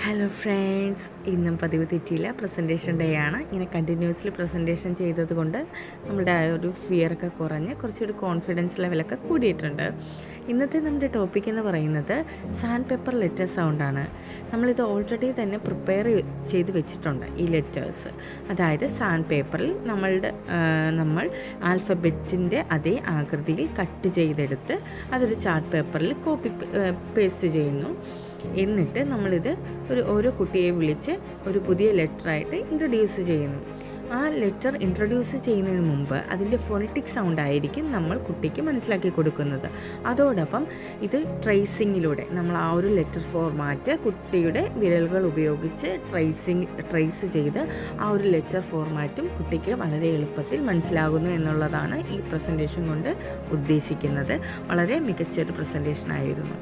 Hello friends, ഇന്നും പതിവ് തെറ്റിയില്ല. Presentation day ആണ്. ഇങ്ങനെ കണ്ടിന്യൂസ്ലി പ്രസൻറ്റേഷൻ ചെയ്തത് കൊണ്ട് നമ്മുടെ ആ ഒരു ഫിയറൊക്കെ കുറഞ്ഞ് കുറച്ചൊരു കോൺഫിഡൻസ് ലെവലൊക്കെ കൂടിയിട്ടുണ്ട്. ഇന്നത്തെ നമ്മുടെ ടോപ്പിക് എന്ന് പറയുന്നത് സാൻഡ് പേപ്പർ ലെറ്റർ സൗണ്ടാണ്. നമ്മളിത് ഓൾറെഡി തന്നെ പ്രിപ്പയർ ചെയ്ത് വെച്ചിട്ടുണ്ട് ഈ ലെറ്റേഴ്സ്. അതായത് സാൻഡ് പേപ്പറിൽ നമ്മൾ ആൽഫബറ്റിൻ്റെ അതേ ആകൃതിയിൽ കട്ട് ചെയ്തെടുത്ത് അതൊരു ചാർട്ട് പേപ്പറിൽ കോപ്പി പേസ്റ്റ് ചെയ്യുന്നു. എന്നിട്ട് നമ്മളിത് ഓരോ കുട്ടിയെ വിളിച്ച് ഒരു പുതിയ ലെറ്ററായിട്ട് ഇൻട്രൊഡ്യൂസ് ചെയ്യുന്നു. ആ ലെറ്റർ ഇൻട്രൊഡ്യൂസ് ചെയ്യുന്നതിന് മുമ്പ് അതിൻ്റെ ഫോണറ്റിക് സൗണ്ട് ആയിരിക്കും നമ്മൾ കുട്ടിക്ക് മനസ്സിലാക്കി കൊടുക്കുന്നത്. അതോടൊപ്പം ഇത് ട്രേസിങ്ങിലൂടെ നമ്മൾ ആ ഒരു ലെറ്റർ ഫോർമാറ്റ് കുട്ടിയുടെ വിരലുകൾ ഉപയോഗിച്ച് ട്രേസ് ചെയ്ത് ആ ഒരു ലെറ്റർ ഫോർമാറ്റും കുട്ടിക്ക് വളരെ എളുപ്പത്തിൽ മനസ്സിലാകുന്നു എന്നുള്ളതാണ് ഈ പ്രസൻറ്റേഷൻ കൊണ്ട് ഉദ്ദേശിക്കുന്നത്. വളരെ മികച്ചൊരു പ്രസൻറ്റേഷൻ ആയിരുന്നു.